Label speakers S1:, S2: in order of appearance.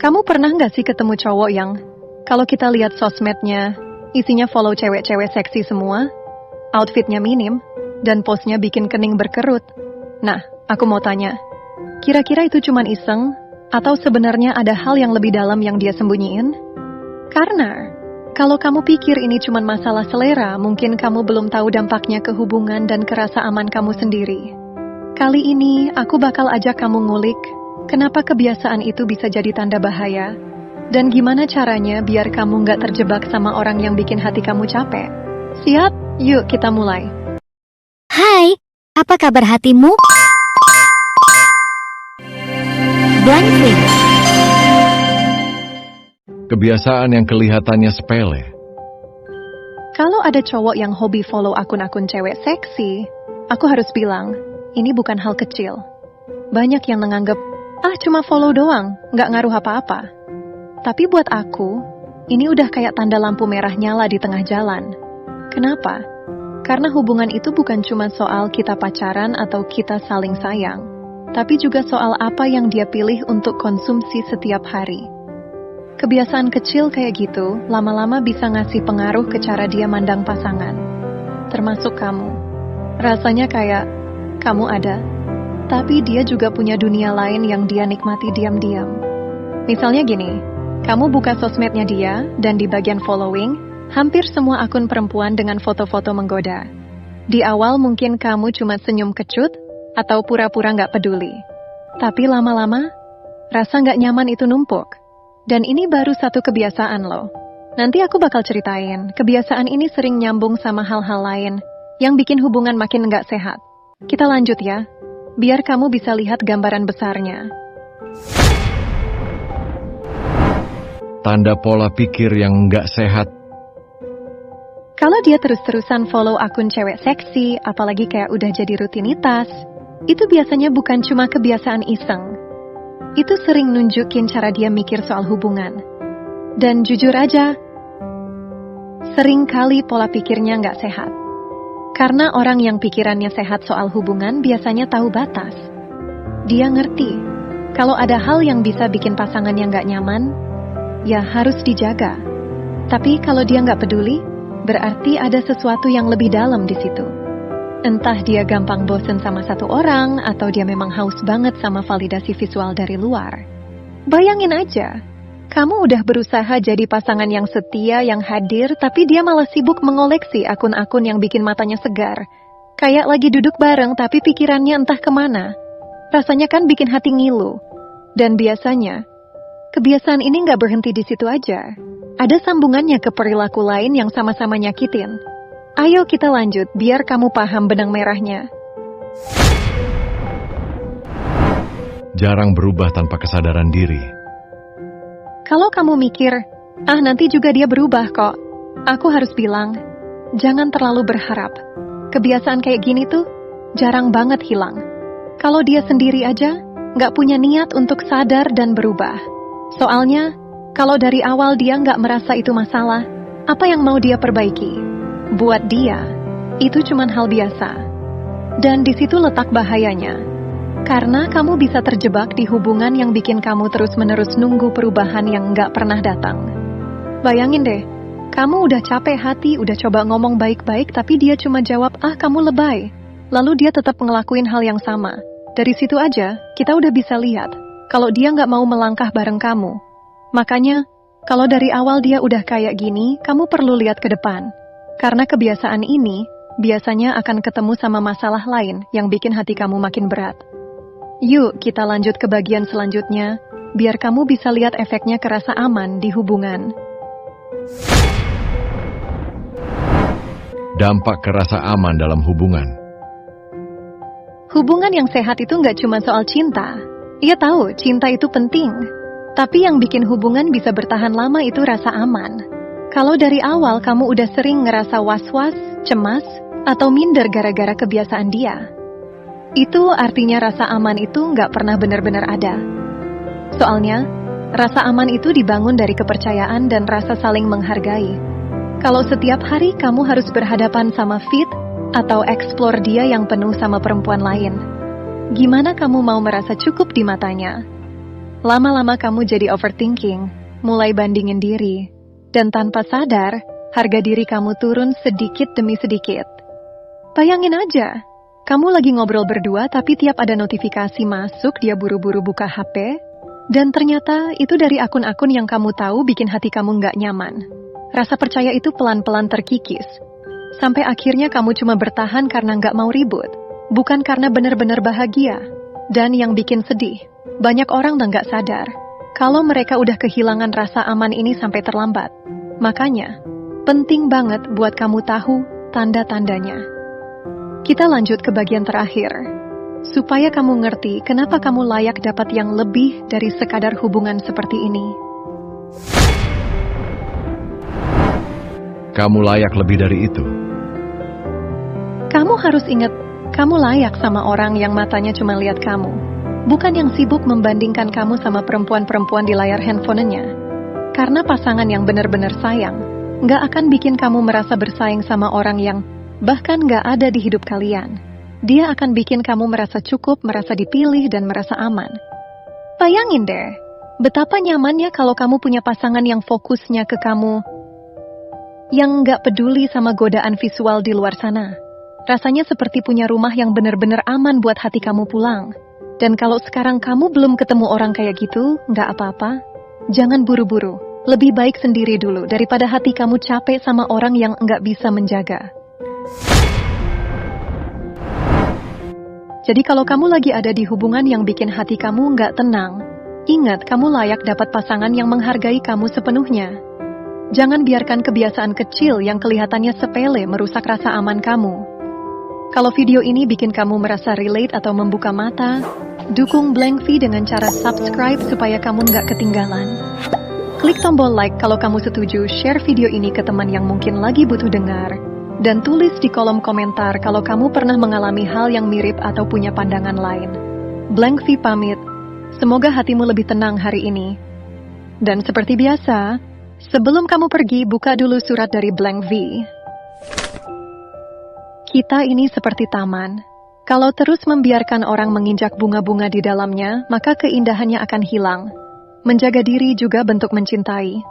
S1: Kamu pernah nggak sih ketemu cowok yang, kalau kita lihat sosmednya, isinya follow cewek-cewek seksi semua, outfitnya minim, dan postnya bikin kening berkerut? Nah, aku mau tanya, kira-kira itu cuman iseng, atau sebenarnya ada hal yang lebih dalam yang dia sembunyiin? Karena, kalau kamu pikir ini cuman masalah selera, mungkin kamu belum tahu dampaknya ke hubungan dan ke rasa aman kamu sendiri. Kali ini, aku bakal ajak kamu ngulik, kenapa kebiasaan itu bisa jadi tanda bahaya, dan gimana caranya biar kamu nggak terjebak sama orang yang bikin hati kamu capek. Siap? Yuk kita mulai.
S2: Hai, apa kabar hatimu? Blank Slate.
S3: Kebiasaan yang kelihatannya sepele.
S1: Kalau ada cowok yang hobi follow akun-akun cewek seksi, aku harus bilang, ini bukan hal kecil. Banyak yang menganggap, cuma follow doang, nggak ngaruh apa-apa. Tapi buat aku, ini udah kayak tanda lampu merah nyala di tengah jalan. Kenapa? Karena hubungan itu bukan cuma soal kita pacaran atau kita saling sayang, tapi juga soal apa yang dia pilih untuk konsumsi setiap hari. Kebiasaan kecil kayak gitu, lama-lama bisa ngasih pengaruh ke cara dia mandang pasangan. Termasuk kamu. Rasanya kayak, kamu ada, tapi dia juga punya dunia lain yang dia nikmati diam-diam. Misalnya gini, kamu buka sosmednya dia, dan di bagian following, hampir semua akun perempuan dengan foto-foto menggoda. Di awal mungkin kamu cuma senyum kecut, atau pura-pura nggak peduli. Tapi lama-lama, rasa nggak nyaman itu numpuk. Dan ini baru satu kebiasaan loh. Nanti aku bakal ceritain, kebiasaan ini sering nyambung sama hal-hal lain, yang bikin hubungan makin nggak sehat. Kita lanjut ya, biar kamu bisa lihat gambaran besarnya.
S3: Tanda pola pikir yang nggak sehat.
S1: Kalau dia terus-terusan follow akun cewek seksi, apalagi kayak udah jadi rutinitas, itu biasanya bukan cuma kebiasaan iseng. Itu sering nunjukin cara dia mikir soal hubungan. Dan jujur aja, sering kali pola pikirnya nggak sehat. Karena orang yang pikirannya sehat soal hubungan biasanya tahu batas. Dia ngerti, kalau ada hal yang bisa bikin pasangan yang nggak nyaman, ya harus dijaga. Tapi kalau dia nggak peduli, berarti ada sesuatu yang lebih dalam di situ. Entah dia gampang bosen sama satu orang, atau dia memang haus banget sama validasi visual dari luar. Bayangin aja, kamu udah berusaha jadi pasangan yang setia, yang hadir, tapi dia malah sibuk mengoleksi akun-akun yang bikin matanya segar. Kayak lagi duduk bareng, tapi pikirannya entah kemana. Rasanya kan bikin hati ngilu. Dan biasanya, kebiasaan ini nggak berhenti di situ aja. Ada sambungannya ke perilaku lain yang sama-sama nyakitin. Ayo kita lanjut, biar kamu paham benang merahnya.
S3: Jarang berubah tanpa kesadaran diri.
S1: Kalau kamu mikir, nanti juga dia berubah kok. Aku harus bilang, jangan terlalu berharap. Kebiasaan kayak gini tuh, jarang banget hilang. Kalau dia sendiri aja, nggak punya niat untuk sadar dan berubah. Soalnya, kalau dari awal dia nggak merasa itu masalah, apa yang mau dia perbaiki? Buat dia, itu cuman hal biasa. Dan di situ letak bahayanya. Karena kamu bisa terjebak di hubungan yang bikin kamu terus-menerus nunggu perubahan yang nggak pernah datang. Bayangin deh, kamu udah capek hati, udah coba ngomong baik-baik, tapi dia cuma jawab, kamu lebay. Lalu dia tetap ngelakuin hal yang sama. Dari situ aja, kita udah bisa lihat, kalau dia nggak mau melangkah bareng kamu. Makanya, kalau dari awal dia udah kayak gini, kamu perlu lihat ke depan. Karena kebiasaan ini, biasanya akan ketemu sama masalah lain yang bikin hati kamu makin berat. Yuk kita lanjut ke bagian selanjutnya, biar kamu bisa lihat efeknya ke rasa aman di hubungan.
S3: Dampak ke rasa aman dalam hubungan.
S1: Hubungan yang sehat itu nggak cuma soal cinta. Ia tahu cinta itu penting, tapi yang bikin hubungan bisa bertahan lama itu rasa aman. Kalau dari awal kamu udah sering ngerasa was-was, cemas, atau minder gara-gara kebiasaan dia, itu artinya rasa aman itu nggak pernah benar-benar ada. Soalnya, rasa aman itu dibangun dari kepercayaan dan rasa saling menghargai. Kalau setiap hari kamu harus berhadapan sama feed atau explore dia yang penuh sama perempuan lain, gimana kamu mau merasa cukup di matanya? Lama-lama kamu jadi overthinking, mulai bandingin diri, dan tanpa sadar, harga diri kamu turun sedikit demi sedikit. Bayangin aja, kamu lagi ngobrol berdua tapi tiap ada notifikasi masuk dia buru-buru buka HP, dan ternyata itu dari akun-akun yang kamu tahu bikin hati kamu nggak nyaman. Rasa percaya itu pelan-pelan terkikis, sampai akhirnya kamu cuma bertahan karena nggak mau ribut, bukan karena benar-benar bahagia. Dan yang bikin sedih, banyak orang nggak sadar kalau mereka udah kehilangan rasa aman ini sampai terlambat. Makanya, penting banget buat kamu tahu tanda-tandanya. Kita lanjut ke bagian terakhir, supaya kamu ngerti kenapa kamu layak dapat yang lebih dari sekadar hubungan seperti ini.
S3: Kamu layak lebih dari itu.
S1: Kamu harus ingat, kamu layak sama orang yang matanya cuma lihat kamu, bukan yang sibuk membandingkan kamu sama perempuan-perempuan di layar handphonenya. Karena pasangan yang benar-benar sayang, nggak akan bikin kamu merasa bersaing sama orang yang bahkan nggak ada di hidup kalian. Dia akan bikin kamu merasa cukup, merasa dipilih, dan merasa aman. Bayangin deh, betapa nyamannya kalau kamu punya pasangan yang fokusnya ke kamu, yang nggak peduli sama godaan visual di luar sana. Rasanya seperti punya rumah yang benar-benar aman buat hati kamu pulang. Dan kalau sekarang kamu belum ketemu orang kayak gitu, nggak apa-apa. Jangan buru-buru. Lebih baik sendiri dulu daripada hati kamu capek sama orang yang nggak bisa menjaga. Jadi kalau kamu lagi ada di hubungan yang bikin hati kamu nggak tenang, ingat kamu layak dapat pasangan yang menghargai kamu sepenuhnya. Jangan biarkan kebiasaan kecil yang kelihatannya sepele merusak rasa aman kamu. Kalau video ini bikin kamu merasa relate atau membuka mata, dukung Blank V dengan cara subscribe supaya kamu nggak ketinggalan. Klik tombol like kalau kamu setuju, share video ini ke teman yang mungkin lagi butuh dengar, dan tulis di kolom komentar kalau kamu pernah mengalami hal yang mirip atau punya pandangan lain. Blank V pamit, semoga hatimu lebih tenang hari ini. Dan seperti biasa, sebelum kamu pergi, buka dulu surat dari Blank V. Kita ini seperti taman. Kalau terus membiarkan orang menginjak bunga-bunga di dalamnya, maka keindahannya akan hilang. Menjaga diri juga bentuk mencintai.